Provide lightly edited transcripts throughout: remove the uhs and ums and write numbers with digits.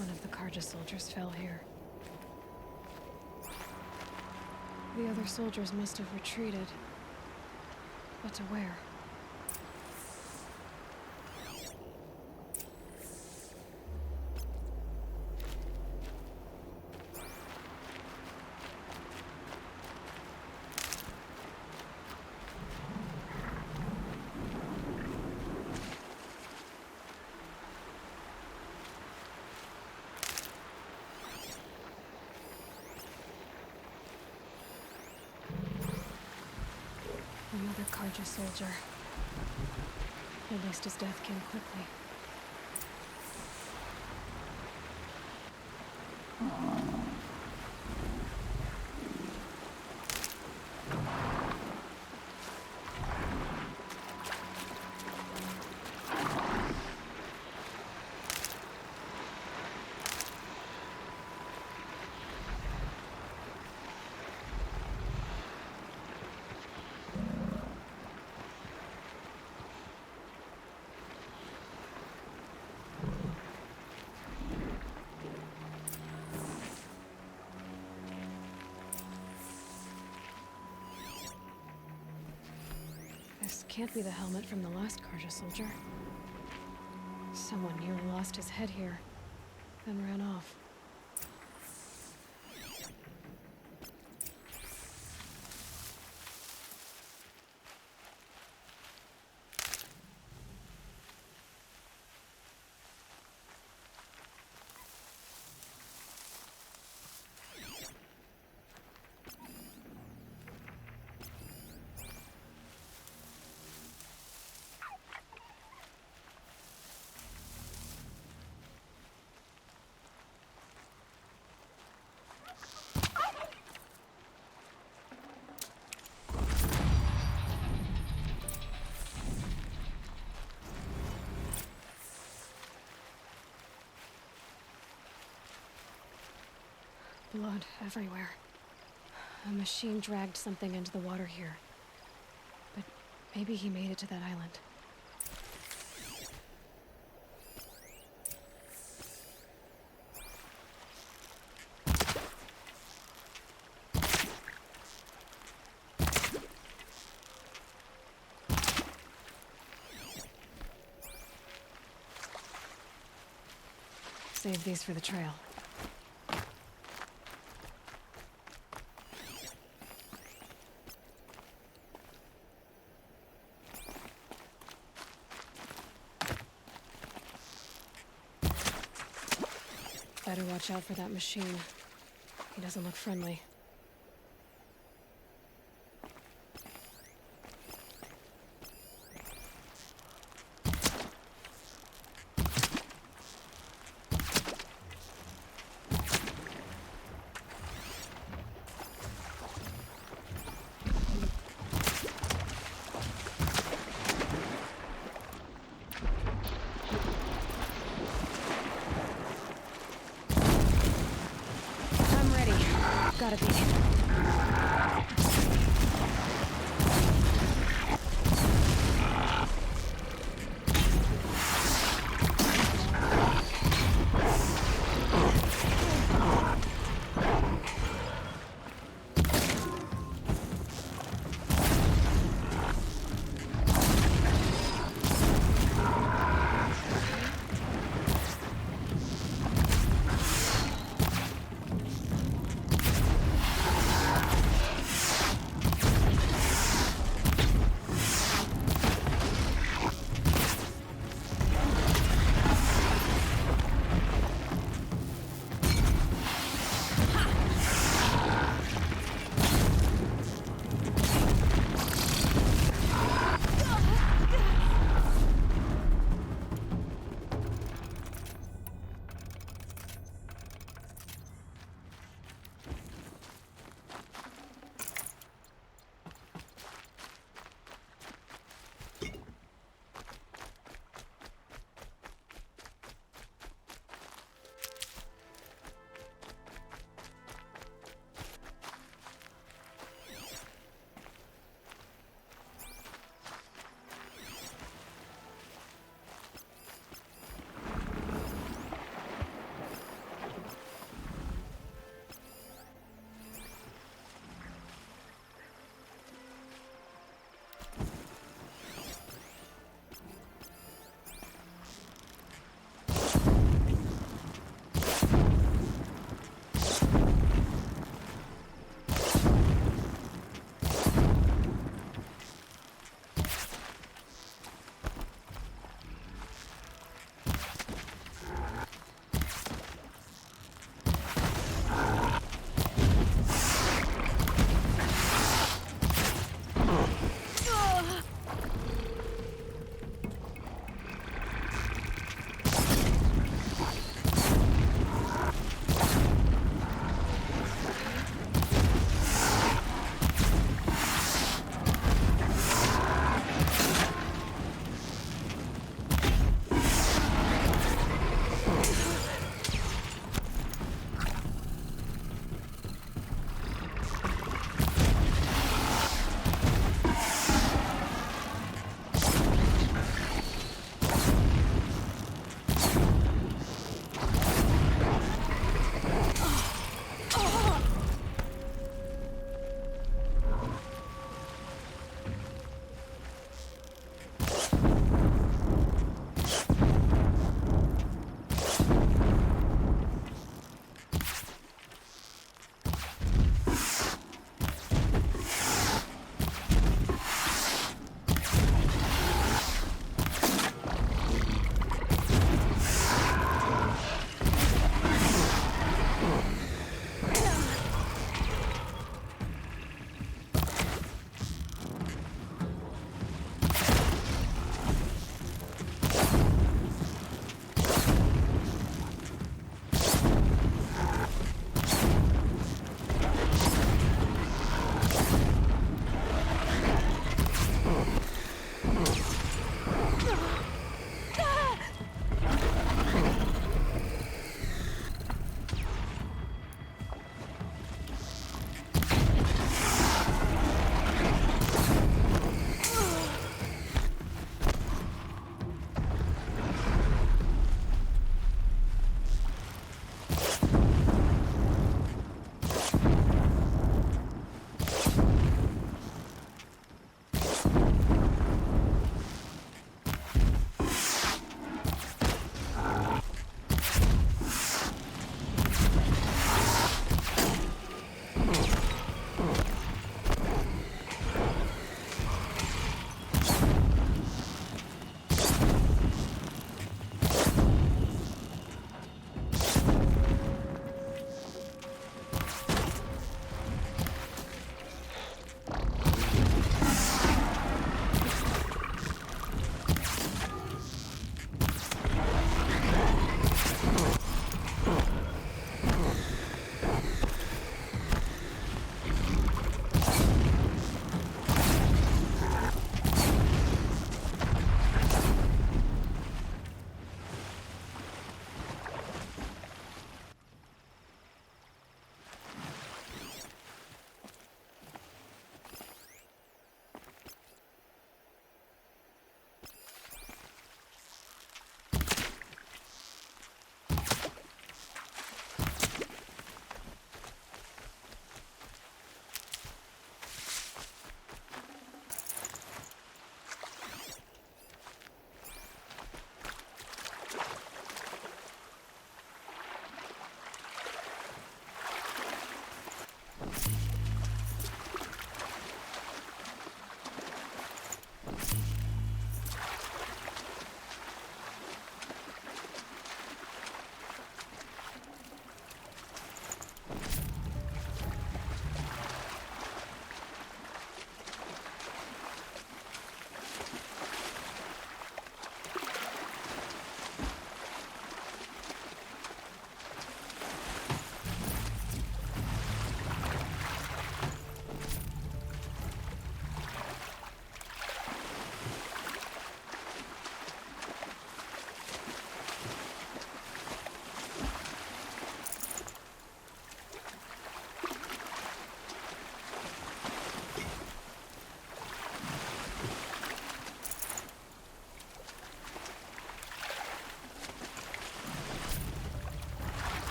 One of the Karja soldiers fell here. The other soldiers must have retreated. But to where? Another Karja soldier. At least his death came quickly. This can't be the helmet from the last Karja soldier. Someone nearly lost his head here, then ran off. Blood everywhere. A machine dragged something into the water here. But maybe he made it to that island. Save these for the trail. Better watch out for that machine. He doesn't look friendly. Gotta be.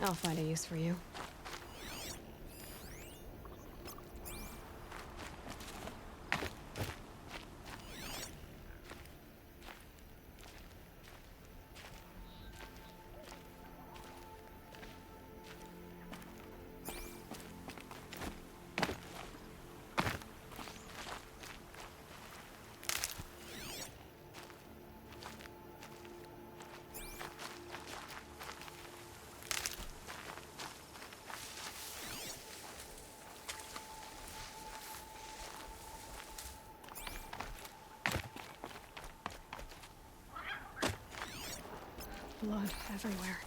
I'll find a use for you. Blood everywhere.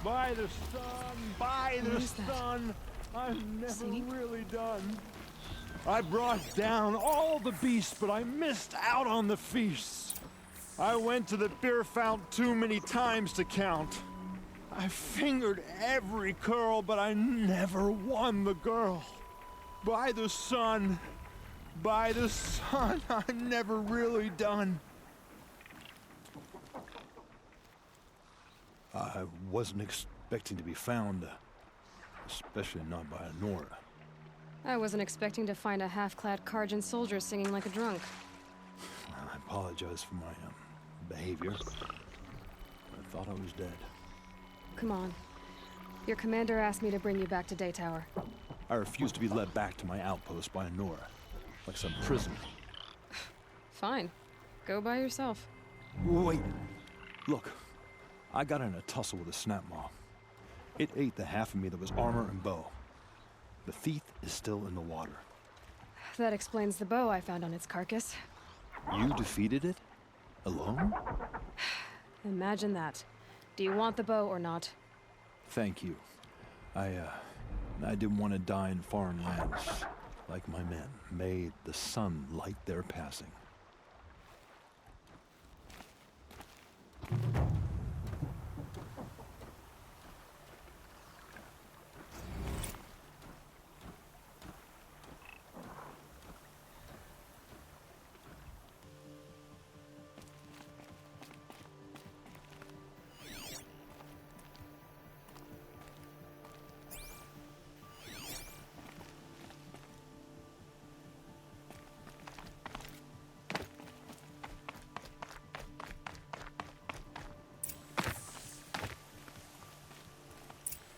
By the sun, by the sun, I'm never See? really done. I brought down all the beasts, but I missed out on the feasts. I went to the beer fount too many times to count. I fingered every curl, but I never won the girl. By the sun, I'm never really done. I wasn't expecting to be found, especially not by Nora. I wasn't expecting to find a half-clad Karjan soldier singing like a drunk. I apologize for my behavior. I thought I was dead. Come on. Your commander asked me to bring you back to Day Tower. I refused to be led back to my outpost by Nora, like some prisoner. Fine. Go by yourself. Wait. Look, I got in a tussle with a snap maw. It ate the half of me that was armor and bow. The thief is still in the water. That explains the bow I found on its carcass. You defeated it? Alone? Imagine that. Do you want the bow or not? Thank you. I didn't want to die in foreign lands. Like my men. May the sun light their passing.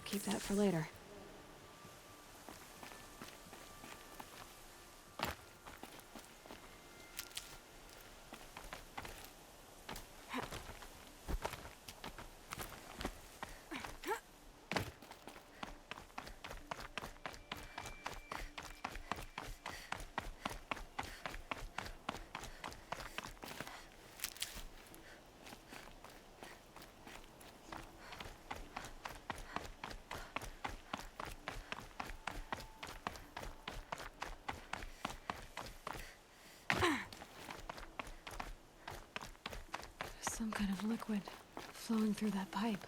Keep that for later. Some kind of liquid flowing through that pipe.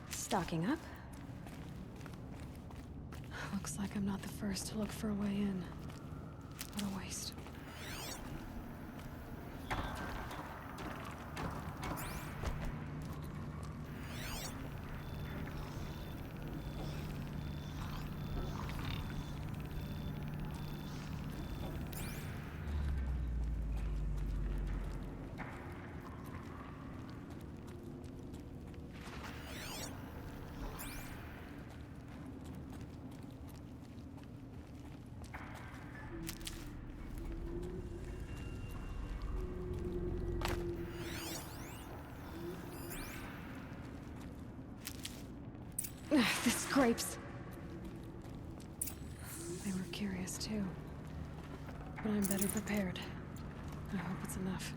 Stocking up. Looks like I'm not the first to look for a way in. What a waste. The scrapes. They were curious too. But I'm better prepared. I hope it's enough.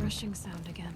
Rushing sound again.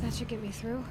That should get me through.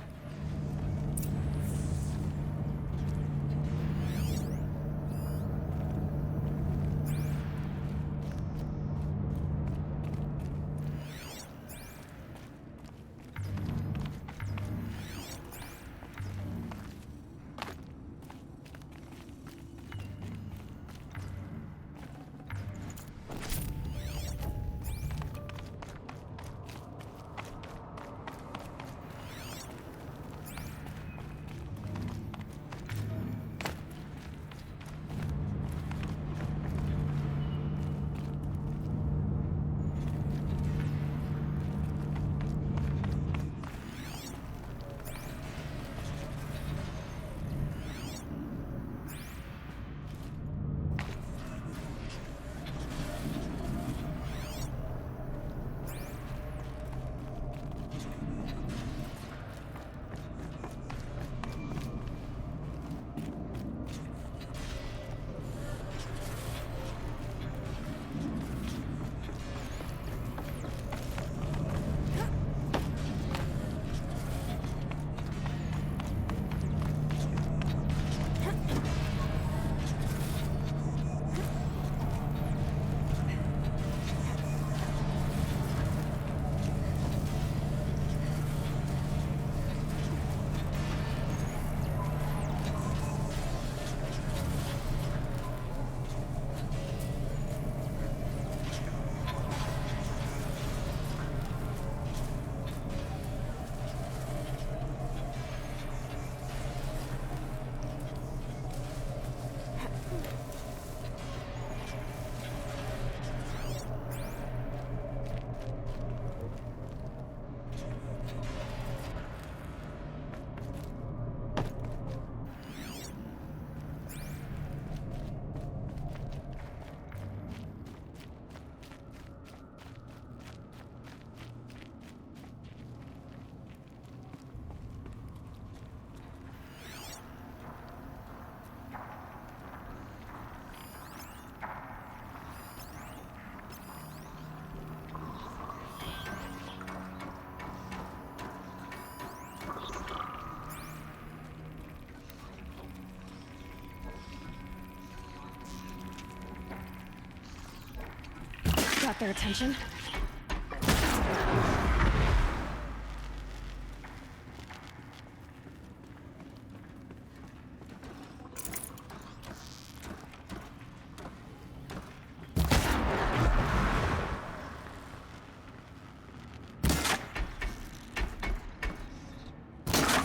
Got their attention.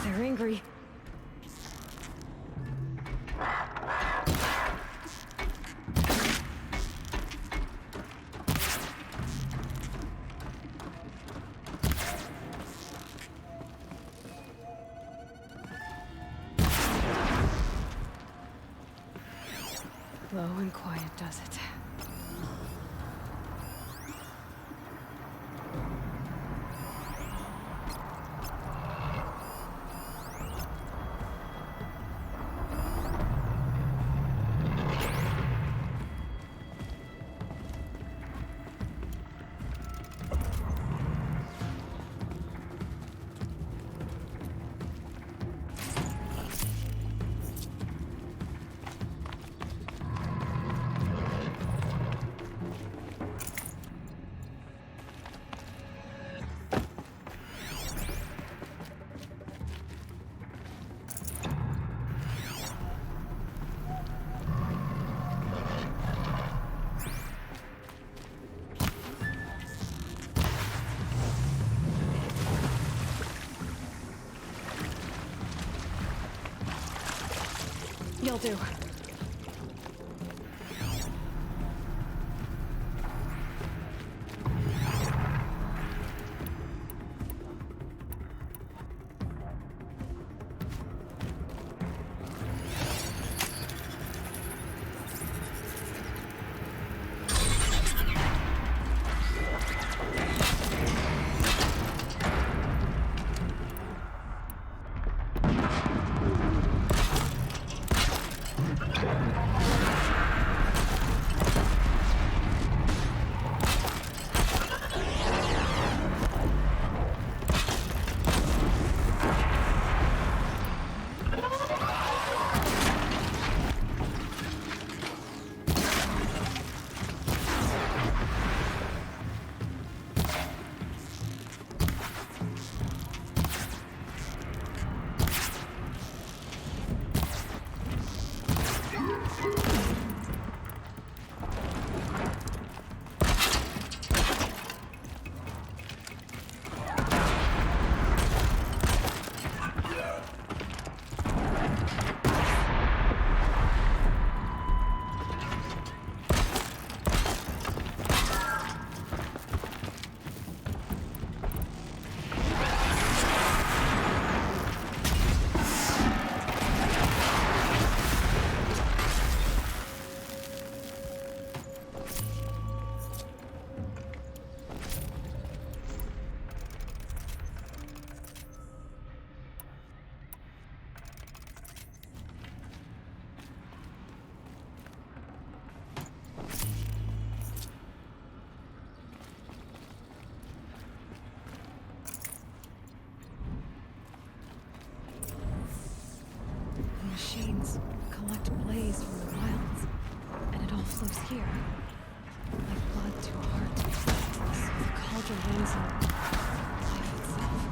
They're angry. Low and quiet does it. You'll do. Machines collect blaze from the wilds, and it all flows here, like blood to a heart. So the cauldron lives in life itself.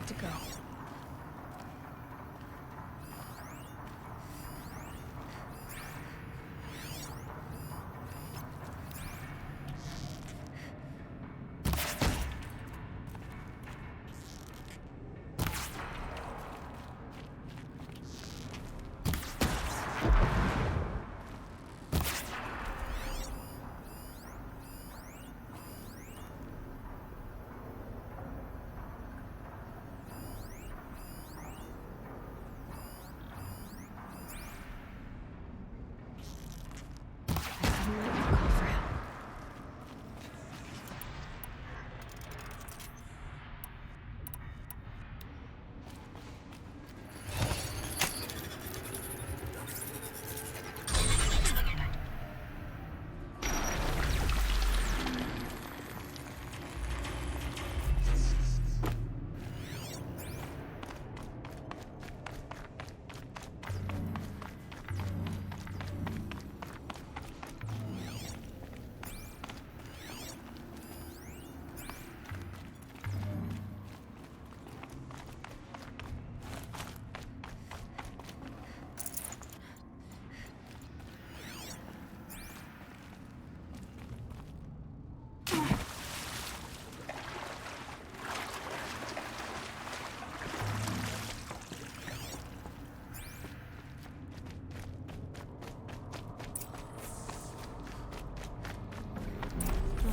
to go.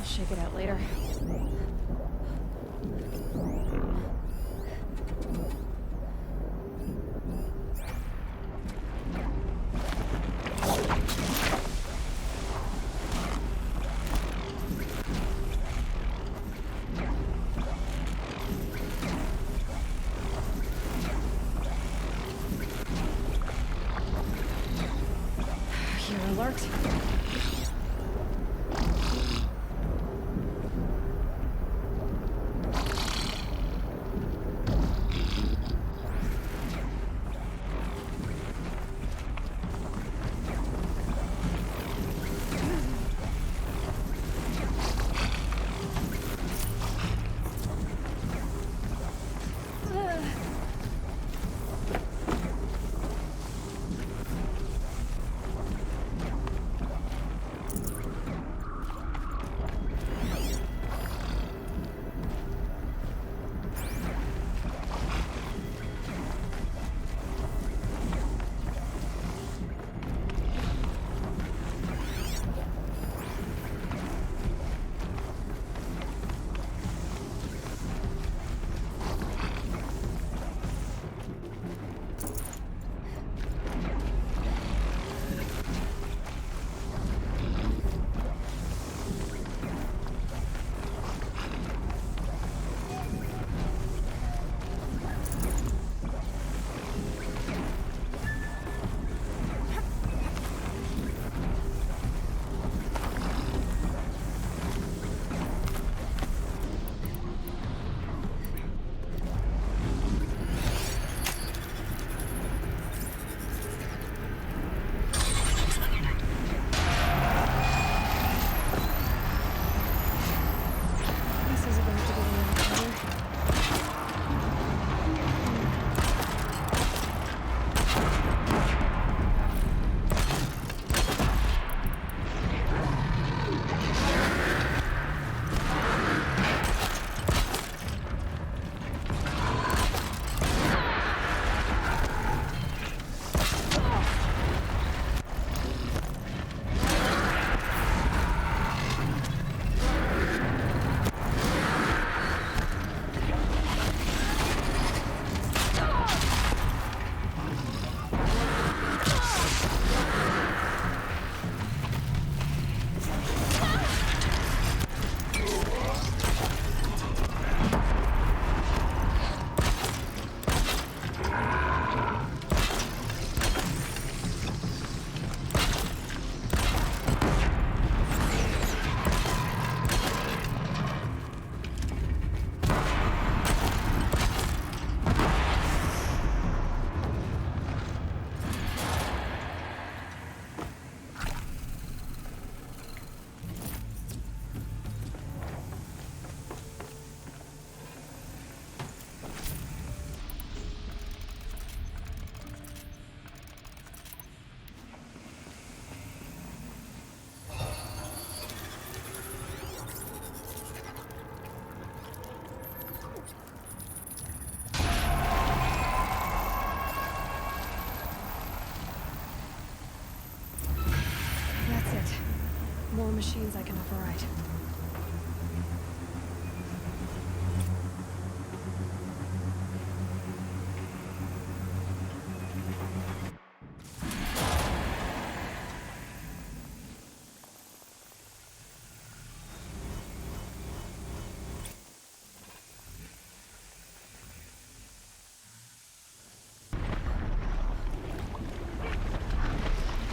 Shake it out later. You're alert. More machines I can override.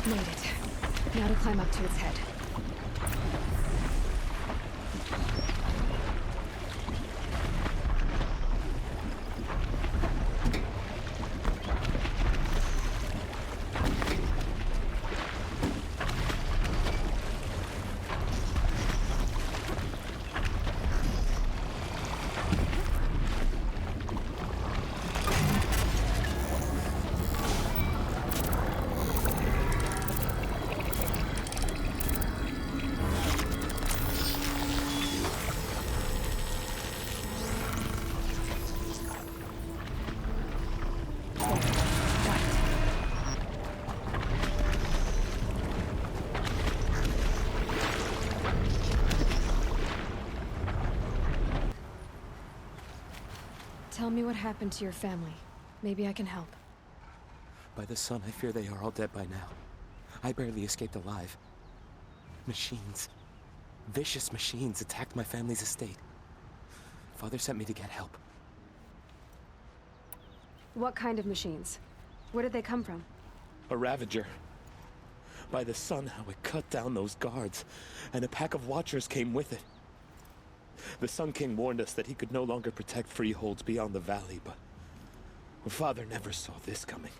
Made it. Now to climb up to its head. Tell me what happened to your family. Maybe I can help. By the sun, I fear they are all dead by now. I barely escaped alive. Machines. Vicious machines attacked my family's estate. Father sent me to get help. What kind of machines? Where did they come from? A Ravager. By the sun, how it cut down those guards, and a pack of watchers came with it. The Sun King warned us that he could no longer protect freeholds beyond the valley, but Father never saw this coming.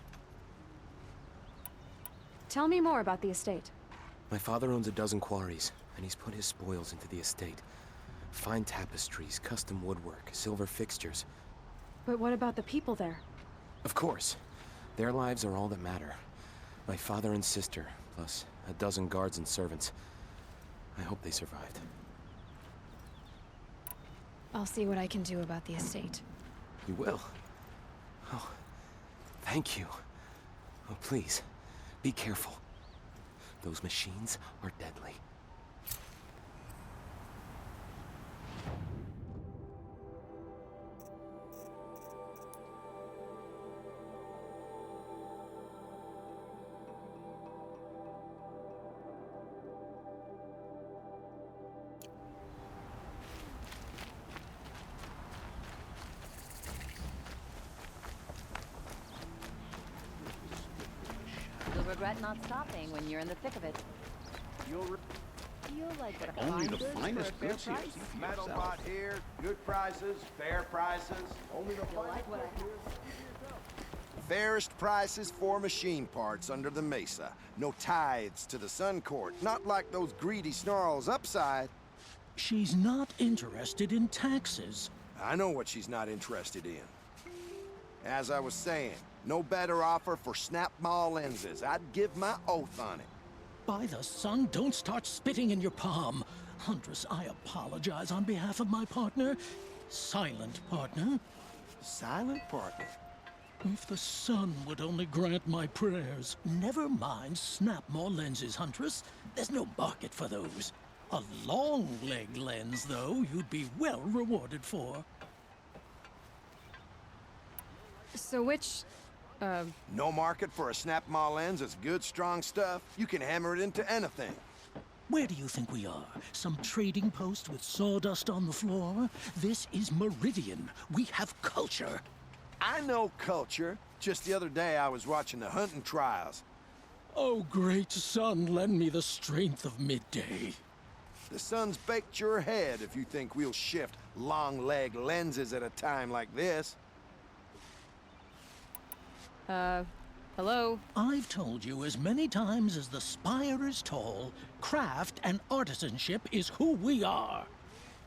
Tell me more about the estate. My father owns a dozen quarries, and he's put his spoils into the estate. Fine tapestries, custom woodwork, silver fixtures. But what about the people there? Of course. Their lives are all that matter. My father and sister, plus a dozen guards and servants. I hope they survived. I'll see what I can do about the estate. You will? Oh, thank you. Oh, please, be careful. Those machines are deadly. You'll regret not stopping when you're in the thick of it. You'll like what a Only fine the goods finest for a fair goods here. price. See for Metal yourself. pot here, good prices, fair prices. Only the You'll like what I have. fairest prices for machine parts under the mesa. No tithes to the Sun Court, not like those greedy snarls upside. She's not interested in taxes. I know what she's not interested in. As I was saying, no better offer for snap maw lenses. I'd give my oath on it. By the sun, don't start spitting in your palm. Huntress, I apologize on behalf of my partner. Silent partner. Silent partner. If the sun would only grant my prayers. Never mind snap more lenses, Huntress. There's no market for those. A long leg lens, though, you'd be well rewarded for. So which, No market for a snap maw lens is good, strong stuff. You can hammer it into anything. Where do you think we are? Some trading post with sawdust on the floor? This is Meridian. We have culture. I know culture. Just the other day I was watching the hunting trials. Oh, great sun, lend me the strength of midday. The sun's baked your head if you think we'll shift long leg lenses at a time like this. hello? I've told you as many times as the spire is tall, craft and artisanship is who we are.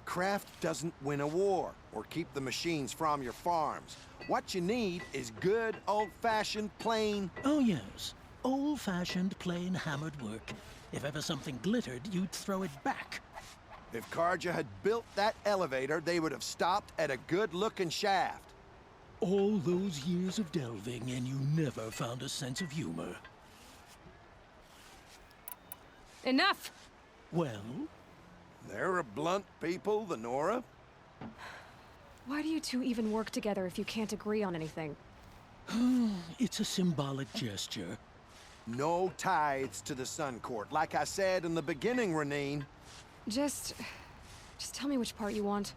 Craft doesn't win a war or keep the machines from your farms. What you need is good, old-fashioned, plain... Oh yes, old-fashioned plain hammered work. If ever something glittered, you'd throw it back. If Karja had built that elevator, they would have stopped at a good-looking shaft. All those years of delving and you never found a sense of humor. Enough! Well, They're a blunt people, the Nora. Why do you two even work together if you can't agree on anything? it's a symbolic gesture. No tithes to the Sun Court, like I said in the beginning, Renine. Just tell me which part you want.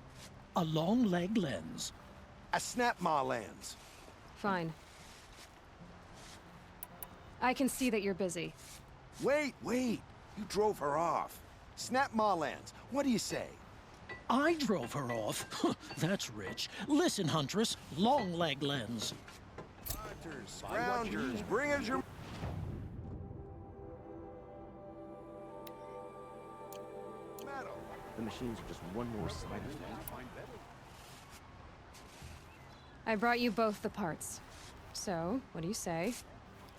A long leg lens. A snap-maw lens. Fine. I can see that you're busy. Wait. You drove her off. Snap-maw lens. What do you say? I drove her off. That's rich. Listen, Huntress, long leg lens. Hunters, scroungers, bring us your... metal. The machines are just one more side effect. I brought you both the parts. So, what do you say?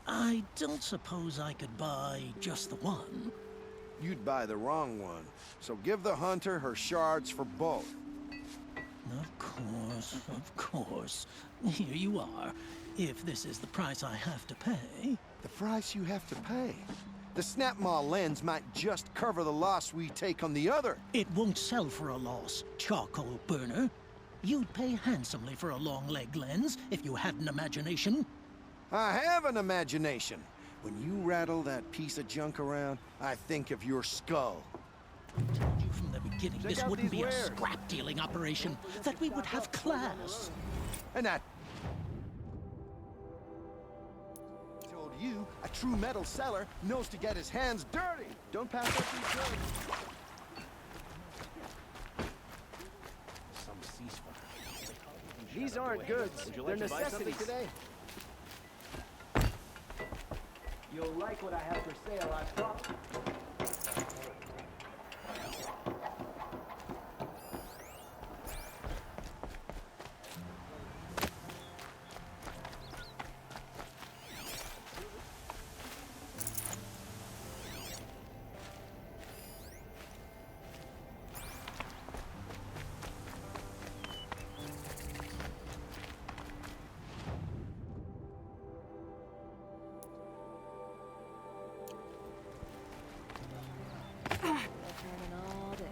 I don't suppose I could buy just the one. You'd buy the wrong one. So give the hunter her shards for both. Of course. Here you are. If this is the price I have to pay. The price you have to pay. The snap-maw lens might just cover the loss we take on the other. It won't sell for a loss, charcoal burner. You'd pay handsomely for a long leg lens if you had an imagination. I have an imagination. When you rattle that piece of junk around, I think of your skull. I told you from the beginning Check this out wouldn't these be a wares. scrap-dealing operation, that we would have class. And I told you, a true metal seller knows to get his hands dirty. Don't pass up these goods. Some ceasefire. These aren't goods. They're necessities. Today? You'll like what I have for sale, I promise. All day.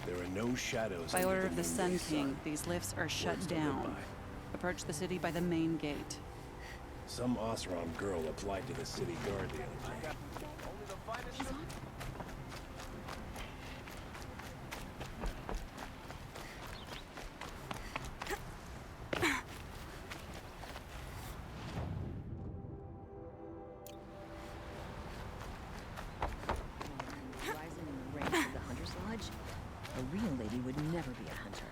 There are no shadows. By under order of the noonday Sun sun. King, these lifts are shut Words to live down. by. Approach the city by the main gate. Some Osram girl applied to the city guard the other day. Rising in the ranks of the Hunter's Lodge? A real lady would never be a hunter.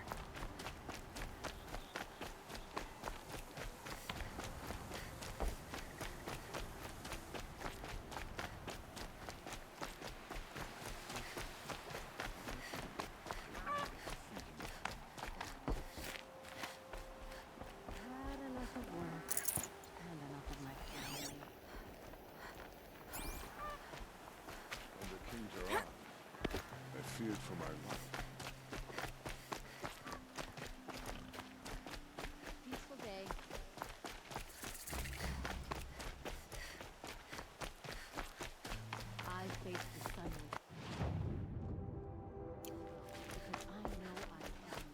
Had enough of work and enough of my family. When the kings are on, I feared for my life. Peaceful day. I face the sun because I know I can.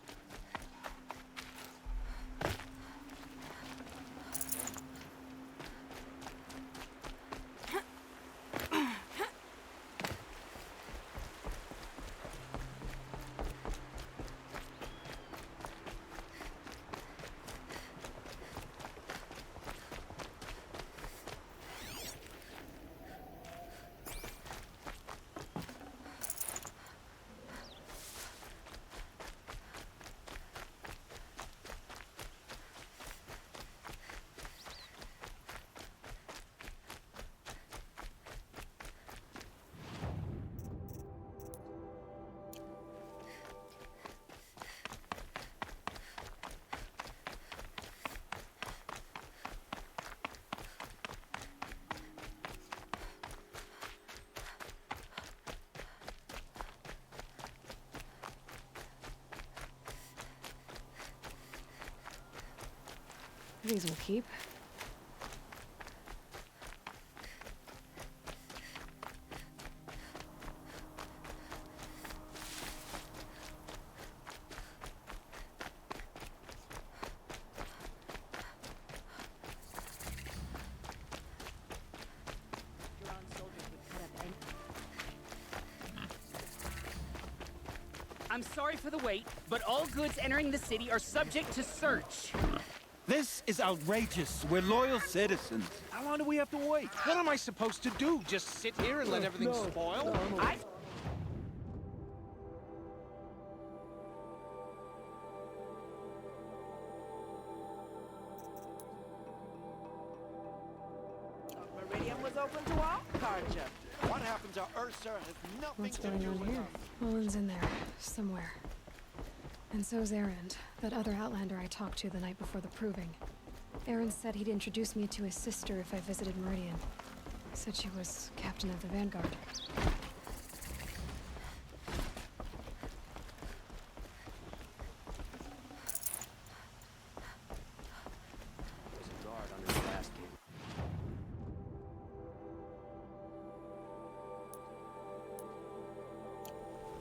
These will keep. I'm sorry for the wait, but all goods entering the city are subject to search. This is outrageous. We're loyal citizens. How long do we have to wait? What am I supposed to do? Just sit here and let everything spoil? Meridian was open to all culture. What happened to Ursa has nothing What's to going do on with here? us. Mullen's in there, somewhere. And so's Erend, that other Outlander I talked to the night before the proving. Erend said he'd introduce me to his sister if I visited Meridian. Said she was captain of the Vanguard. There's a guard under the last gate.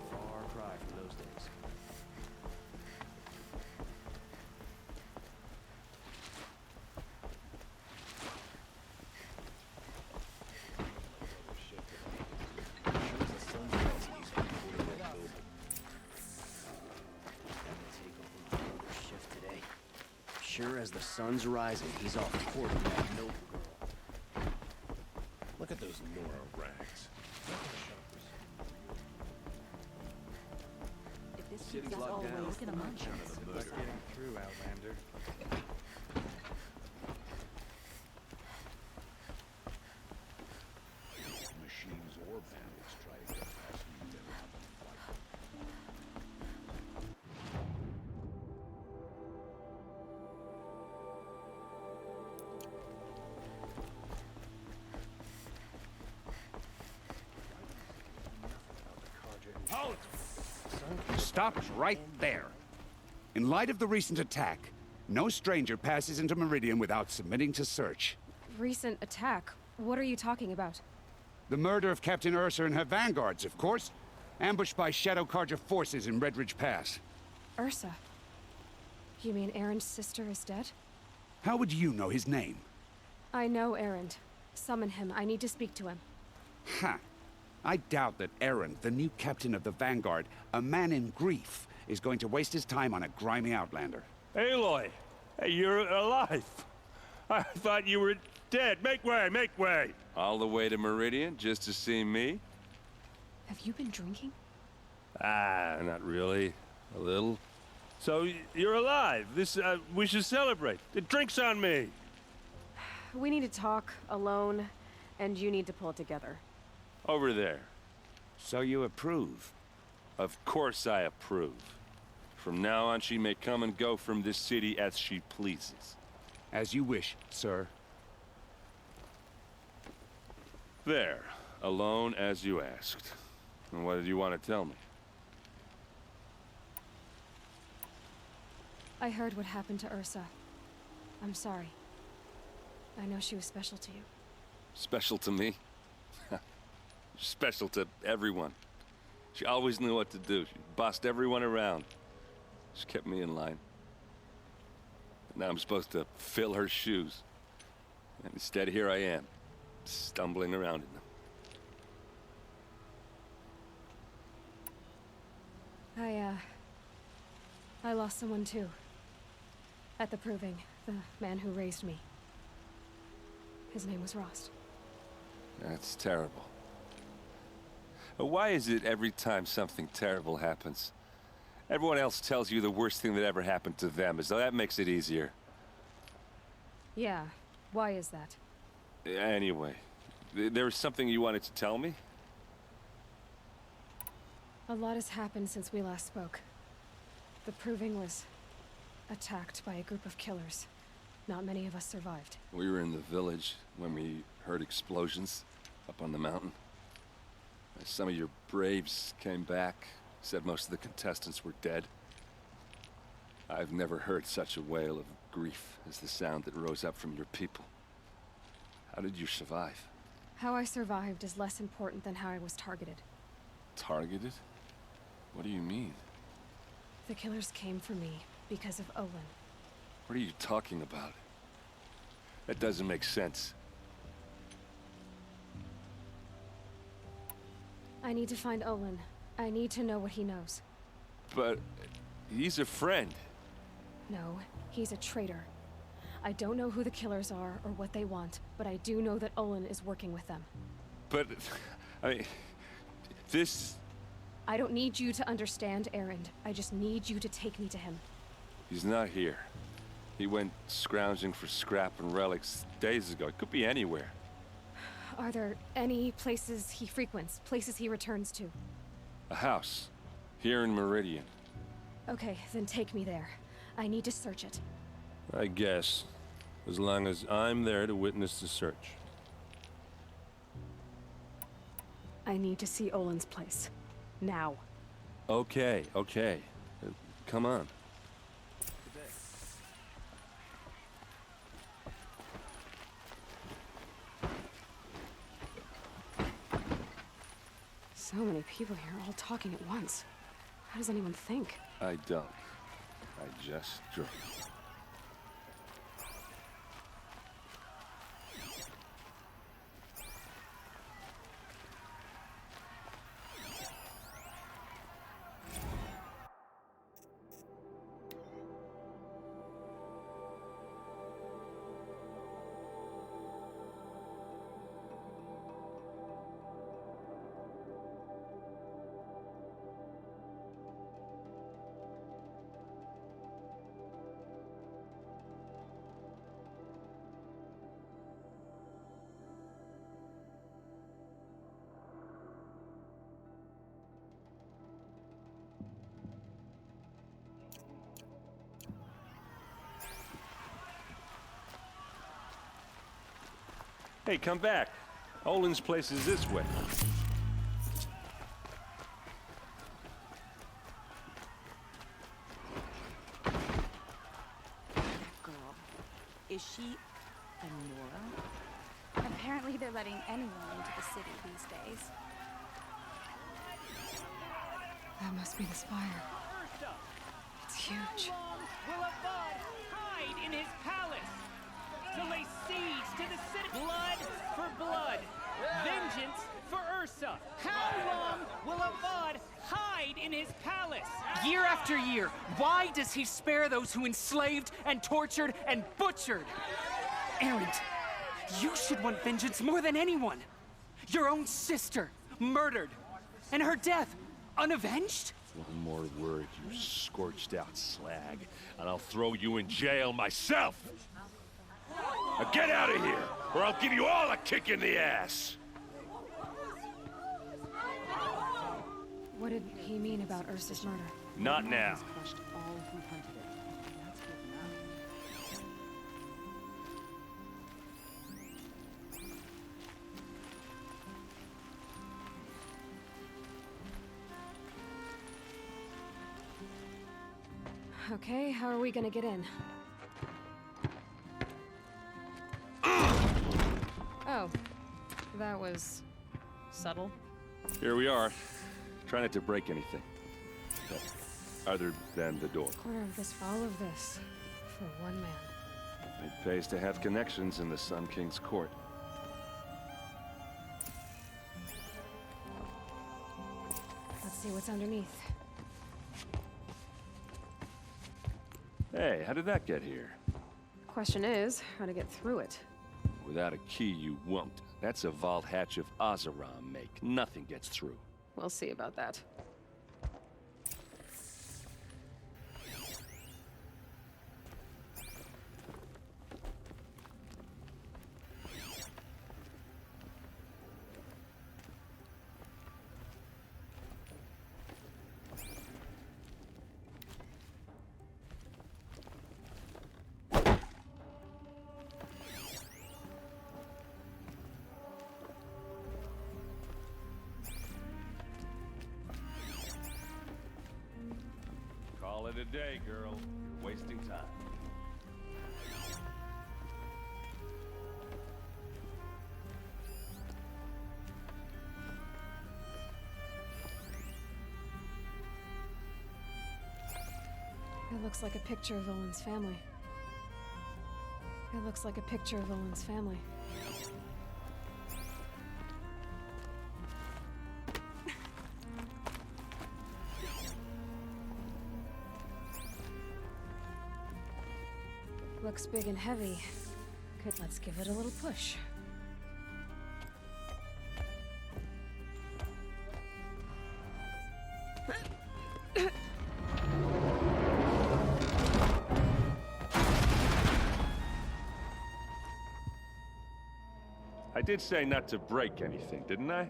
Far cry from those days. Sure as the sun's rising, he's off courting that noble girl. Look at those Nora rags. If this City's keeps us locked all down. awake in a month. What's getting through, Outlander? Machines or bandits try to get past me, then have them fight. Stop right there. In light of the recent attack, no stranger passes into Meridian without submitting to search. Recent attack? What are you talking about? The murder of Captain Ursa and her vanguards, of course. Ambushed by Shadow Carja forces in Redridge Pass. Ursa? You mean Erend's sister is dead? How would you know his name? I know Erend. Summon him. I need to speak to him. Ha! I doubt that Erend, the new captain of the Vanguard, a man in grief, is going to waste his time on a grimy outlander. Eloi, hey, you're alive. I thought you were dead. Make way, make way. All the way to Meridian just to see me? Have you been drinking? Ah, not really. A little. So you're alive. This we should celebrate. The drink's on me. We need to talk alone, and you need to pull it together. Over there. So you approve? Of course I approve. From now on, she may come and go from this city as she pleases. As you wish, sir. There. Alone as you asked. And what did you want to tell me? I heard what happened to Ursa. I'm sorry. I know she was special to you. Special to me? Special to everyone. She always knew what to do. She bossed everyone around. She kept me in line. Now I'm supposed to fill her shoes. And instead, here I am, stumbling around in them. I lost someone too. At the proving, the man who raised me. His name was Rost. That's terrible. Why is it every time something terrible happens, everyone else tells you the worst thing that ever happened to them, as though that makes it easier? Yeah, why is that? Anyway, there was something you wanted to tell me? A lot has happened since we last spoke. The proving was attacked by a group of killers. Not many of us survived. We were in the village when we heard explosions up on the mountain. Some of your braves came back, said most of the contestants were dead. I've never heard such a wail of grief as the sound that rose up from your people. How did you survive? How I survived is less important than how I was targeted. Targeted? What do you mean? The killers came for me because of Olin. What are you talking about? That doesn't make sense. I need to find Olin. I need to know what he knows. But he's a friend. No, he's a traitor. I don't know who the killers are or what they want, but I do know that Olin is working with them. But, I mean, this... I don't need you to understand, Erend. I just need you to take me to him. He's not here. He went scrounging for scrap and relics days ago. It could be anywhere. Are there any places he frequents, places he returns to? A house. Here in Meridian. Okay, then take me there. I need to search it. I guess. As long as I'm there to witness the search. I need to see Olin's place. Now. Okay, okay. Come on. So many people here, all talking at once. How does anyone think? I don't. I just drink. Hey, come back. Olin's place is this way. That girl. Is she a Nora? Apparently they're letting anyone into the city these days. That must be the spire. It's huge. Will a bud hide in his palace to lay siege to the city? Blood for blood, vengeance for Ursa. How long will a bud hide in his palace? Year after year, why does he spare those who enslaved and tortured and butchered? Erend, you should want vengeance more than anyone. Your own sister, murdered, and her death, unavenged? One more word, you scorched out slag, and I'll throw you in jail myself! Now get out of here, or I'll give you all a kick in the ass! What did he mean about Ursa's murder? Not now. Crushed all who hunted it. That's good enough. Okay, how are we gonna get in? Oh, that was subtle. Here we are. Try not to break anything. Other than the door. All of this, for one man. It pays to have connections in the Sun King's court. Let's see what's underneath. Hey, how did that get here? Question is, how to get through it. Without a key, you won't. That's a vault hatch of Oseram make. Nothing gets through. We'll see about that. Call it a day, girl. You're wasting time. It looks like a picture of Owen's family. It looks like a picture of Owen's family. Looks big and heavy. Let's give it a little push. I did say not to break anything, didn't I?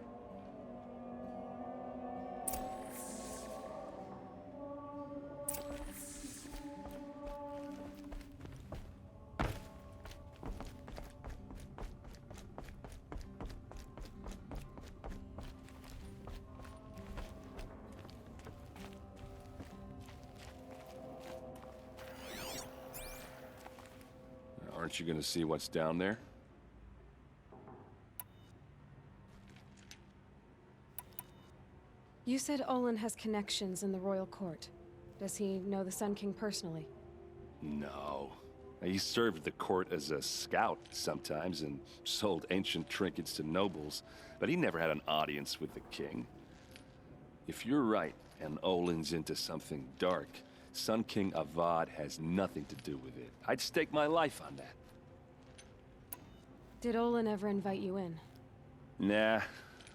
Aren't you gonna see what's down there? You said Olin has connections in the royal court. Does he know the Sun King personally? No. He served the court as a scout sometimes and sold ancient trinkets to nobles, but he never had an audience with the king. If you're right and Olin's into something dark, Sun King Avad has nothing to do with it. I'd stake my life on that. Did Olin ever invite you in? Nah.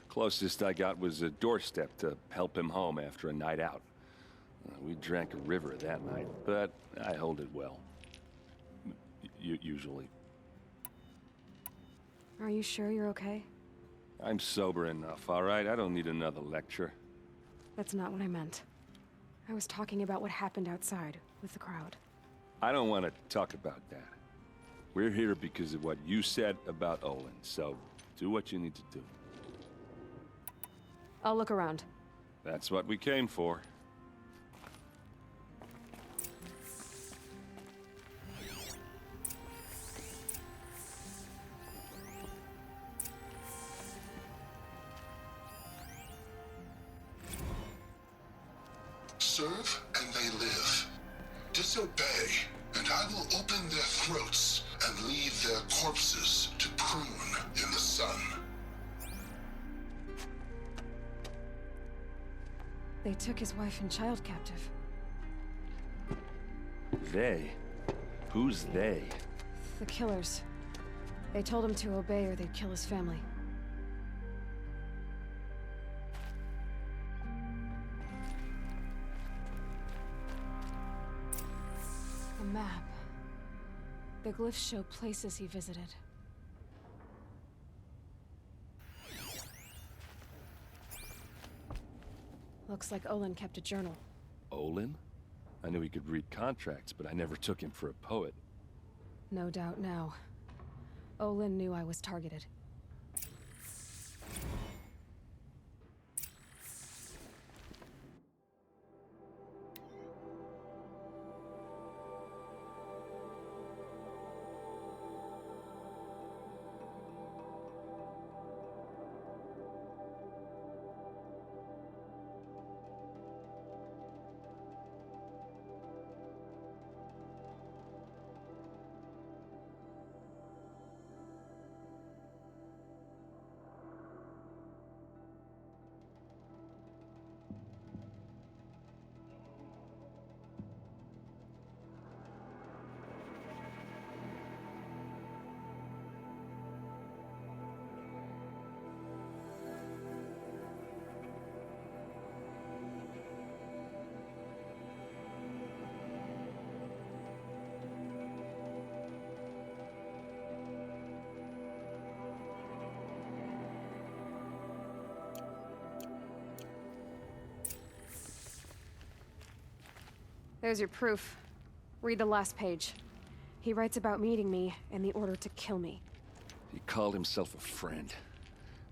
Closest I got was a doorstep to help him home after a night out. We drank a river that night, but I hold it well. Usually. Are you sure you're okay? I'm sober enough, all right? I don't need another lecture. That's not what I meant. I was talking about what happened outside with the crowd. I don't want to talk about that. We're here because of what you said about Olin, so do what you need to do. I'll look around. That's what we came for. Serve and they live. Disobey, and I will open their throats and leave their corpses to prune in the sun. They took his wife and child captive. They? Who's they? The killers. They told him to obey or they'd kill his family. A map. The glyphs show places he visited. Looks like Olin kept a journal. Olin? I knew he could read contracts, but I never took him for a poet. No doubt now. Olin knew I was targeted. There's your proof. Read the last page. He writes about meeting me and the order to kill me. He called himself a friend.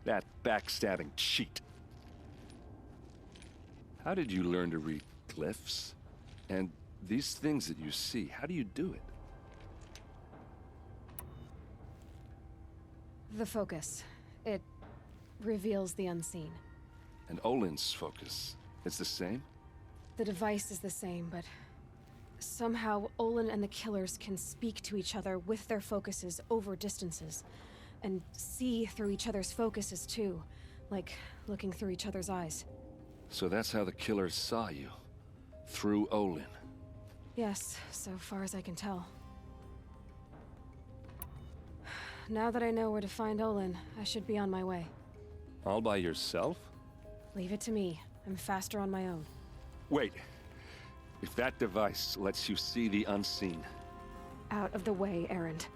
That backstabbing cheat. How did you learn to read glyphs? And these things that you see, how do you do it? The focus. It reveals the unseen. And Olin's focus, it's the same? The device is the same, but somehow Olin and the killers can speak to each other with their focuses over distances. And see through each other's focuses too, like looking through each other's eyes. So that's how the killers saw you? Through Olin? Yes, so far as I can tell. Now that I know where to find Olin, I should be on my way. All by yourself? Leave it to me. I'm faster on my own. Wait. If that device lets you see the unseen... Out of the way, Erend.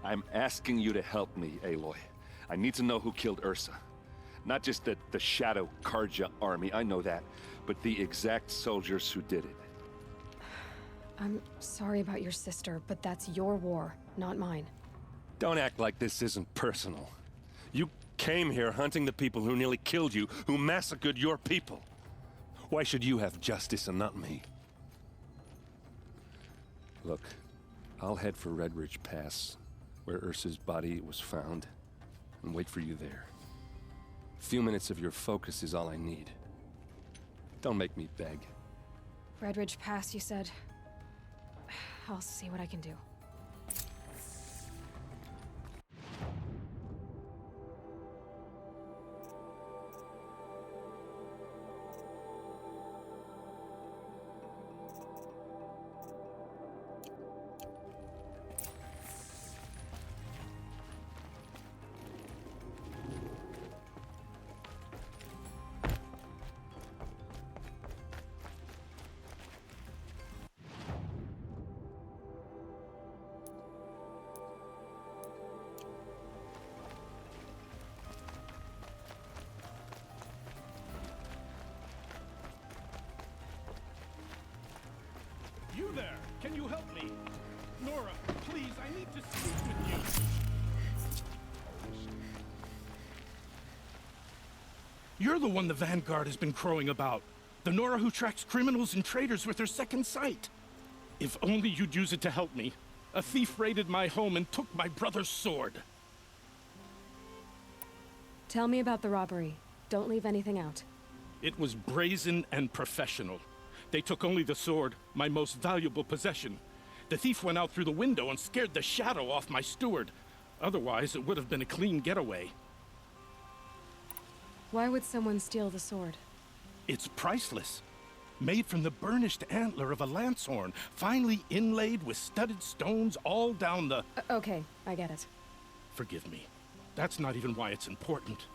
I'm asking you to help me, Aloy. I need to know who killed Ursa. Not just the Shadow Karja army, I know that, but the exact soldiers who did it. I'm sorry about your sister, but that's your war, not mine. Don't act like this isn't personal. You came here hunting the people who nearly killed you, who massacred your people. Why should you have justice and not me? Look, I'll head for Red Ridge Pass, where Ursa's body was found, and wait for you there. A few minutes of your focus is all I need. Don't make me beg. Red Ridge Pass, you said? I'll see what I can do. You there! Can you help me? Nora, please, I need to speak with you. You're the one the Vanguard has been crowing about. The Nora who tracks criminals and traitors with her second sight. If only you'd use it to help me. A thief raided my home and took my brother's sword. Tell me about the robbery. Don't leave anything out. It was brazen and professional. They took only the sword, my most valuable possession. The thief went out through the window and scared the shadow off my steward. Otherwise, it would have been a clean getaway. Why would someone steal the sword? It's priceless. Made from the burnished antler of a lancehorn, finely inlaid with studded stones all down the... Okay, I get it. Forgive me. That's not even why it's important.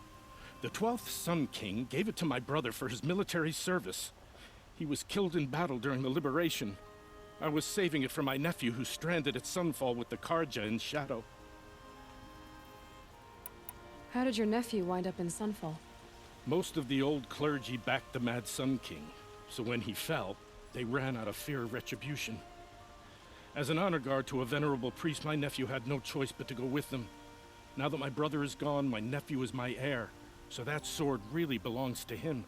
The 12th Sun King gave it to my brother for his military service. He was killed in battle during the liberation. I was saving it for my nephew who's stranded at Sunfall with the Karja in Shadow. How did your nephew wind up in Sunfall? Most of the old clergy backed the Mad Sun King, so when he fell, they ran out of fear of retribution. As an honor guard to a venerable priest, my nephew had no choice but to go with them. Now that my brother is gone, my nephew is my heir, so that sword really belongs to him.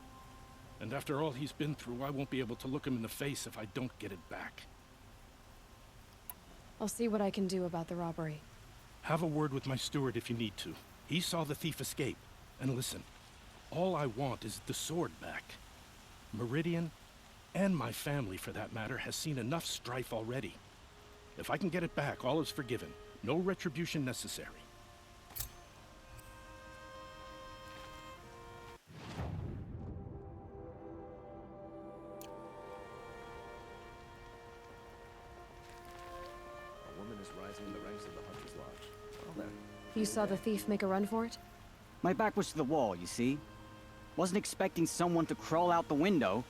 And after all he's been through, I won't be able to look him in the face if I don't get it back. I'll see what I can do about the robbery. Have a word with my steward if you need to. He saw the thief escape. And listen, all I want is the sword back. Meridian, and my family for that matter, has seen enough strife already. If I can get it back, all is forgiven. No retribution necessary. You saw the thief make a run for it? My back was to the wall, you see? Wasn't expecting someone to crawl out the window.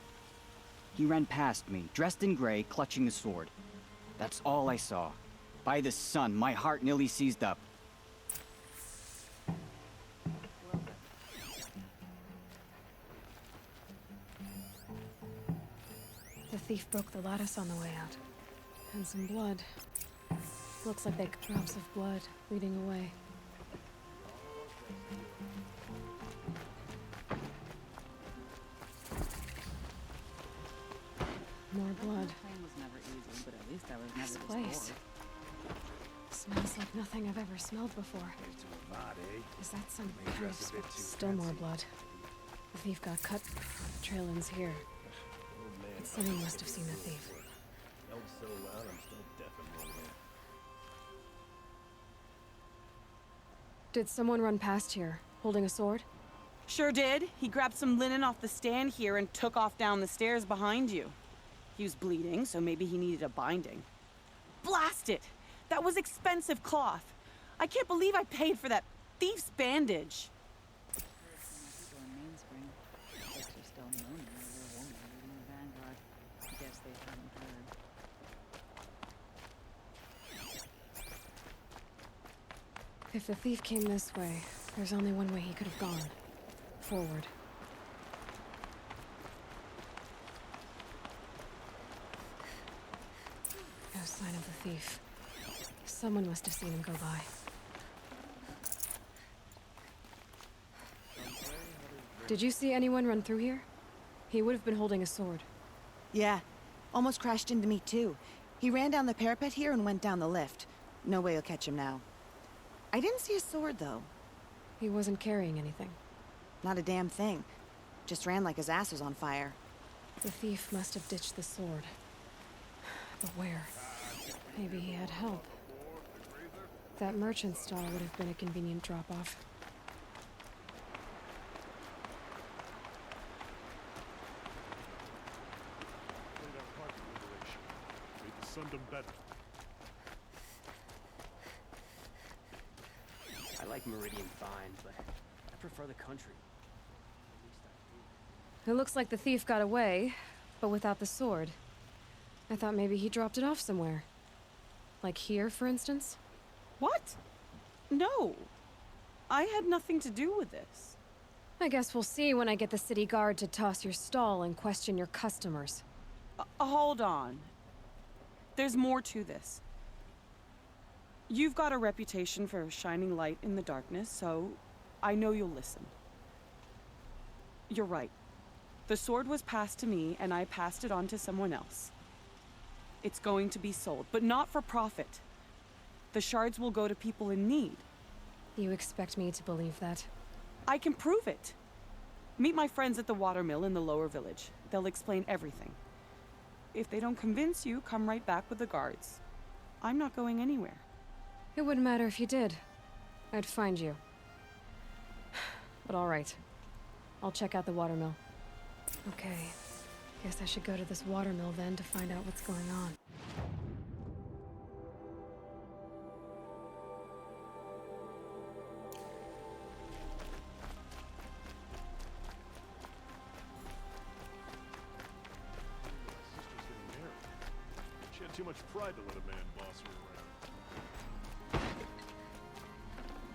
He ran past me, dressed in gray, clutching the sword. That's all I saw. By the sun, my heart nearly seized up. The thief broke the lattice on the way out. And some blood. Looks like drops of blood leading away. More blood. The plane was never easy, but at least I was This never place smells like nothing I've ever smelled before. Is that some kind of still more blood? The thief got cut. The trail ends here. But someone must have seen the thief. So loud, I'm still deaf in one ear. Did someone run past here, holding a sword? Sure did. He grabbed some linen off the stand here and took off down the stairs behind you. He was bleeding, so maybe he needed a binding. Blast it! That was expensive cloth. I can't believe I paid for that thief's bandage. If the thief came this way, there's only one way he could have gone. Forward. No sign of the thief. Someone must have seen him go by. Did you see anyone run through here? He would have been holding a sword. Yeah. Almost crashed into me, too. He ran down the parapet here and went down the lift. No way you'll catch him now. I didn't see a sword, though. He wasn't carrying anything. Not a damn thing. Just ran like his ass was on fire. The thief must have ditched the sword. But where? Maybe he had help. That merchant stall would have been a convenient drop-off. Made the Sundom better. I like Meridian fine, but I prefer the country. It looks like the thief got away, but without the sword. I thought maybe he dropped it off somewhere. Like here, for instance? What? No. I had nothing to do with this. I guess we'll see when I get the city guard to toss your stall and question your customers. Hold on. There's more to this. You've got a reputation for shining light in the darkness, so I know you'll listen. You're right. The sword was passed to me, and I passed it on to someone else. It's going to be sold, but not for profit. The shards will go to people in need. You expect me to believe that? I can prove it. Meet my friends at the watermill in the lower village. They'll explain everything. If they don't convince you, come right back with the guards. I'm not going anywhere. It wouldn't matter if you did. I'd find you. But all right. I'll check out the watermill. Okay. Guess I should go to this watermill then to find out what's going on. She had too much pride to let a man boss her around.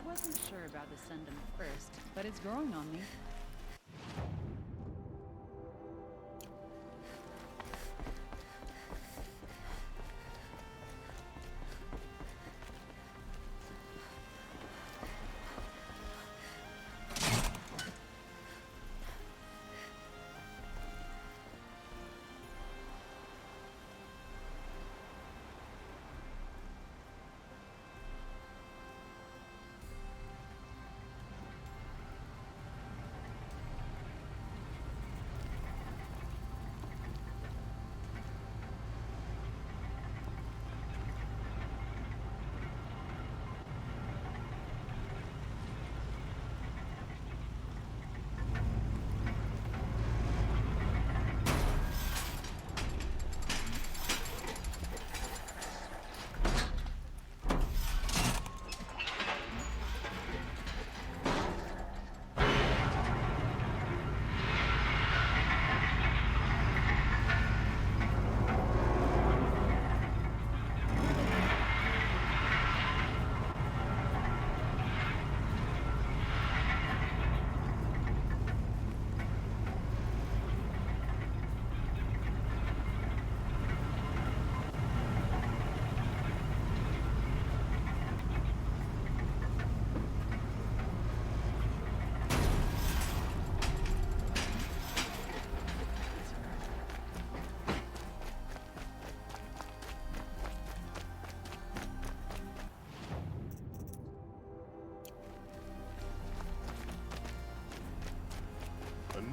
Wasn't sure about the Sundom at first, but it's growing on me.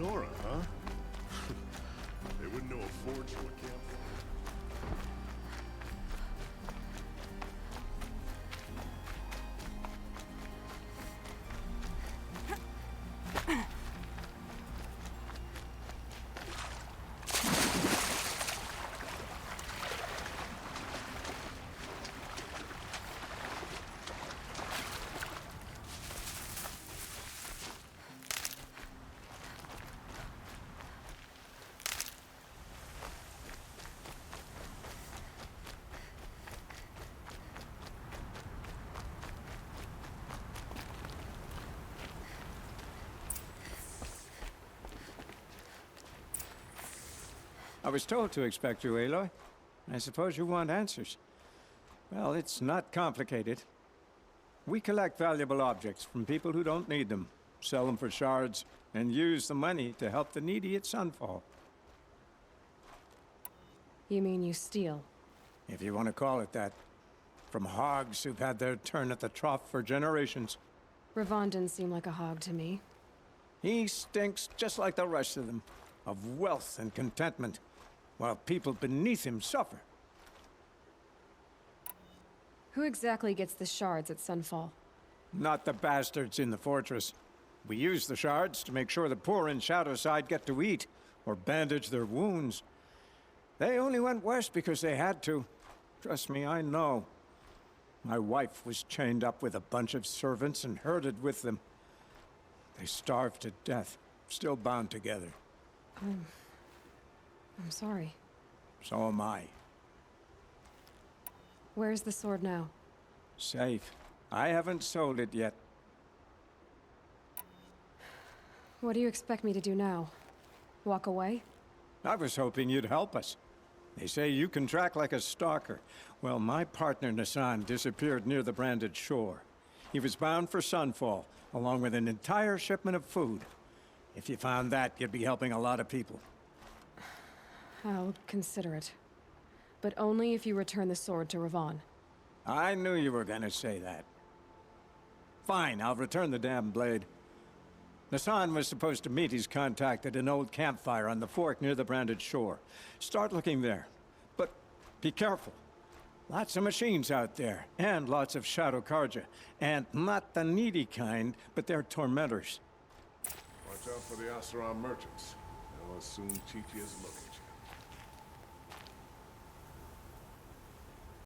menorah, huh? They wouldn't know a forge from a campfire. I was told to expect you, Eloi. I suppose you want answers. Well, it's not complicated. We collect valuable objects from people who don't need them, sell them for shards, and use the money to help the needy at Sunfall. You mean you steal? If you want to call it that. From hogs who've had their turn at the trough for generations. Ravon didn't seem like a hog to me. He stinks just like the rest of them, of wealth and contentment, while people beneath him suffer. Who exactly gets the shards at Sunfall? Not the bastards in the fortress. We use the shards to make sure the poor in Shadowside get to eat, or bandage their wounds. They only went west because they had to. Trust me, I know. My wife was chained up with a bunch of servants and herded with them. They starved to death, still bound together. I'm sorry. So am I. Where's the sword now? Safe. I haven't sold it yet. What do you expect me to do now? Walk away? I was hoping you'd help us. They say you can track like a stalker. Well, my partner Nassan disappeared near the branded shore. He was bound for Sunfall, along with an entire shipment of food. If you found that, you'd be helping a lot of people. I'll consider it. But only if you return the sword to Ravon. I knew you were gonna say that. Fine, I'll return the damn blade. Nassan was supposed to meet his contact at an old campfire on the fork near the branded shore. Start looking there. But be careful. Lots of machines out there, and lots of Shadow Karja. And not the needy kind, but they're tormentors. Watch out for the Asaram merchants. They'll assume Chichi is looking.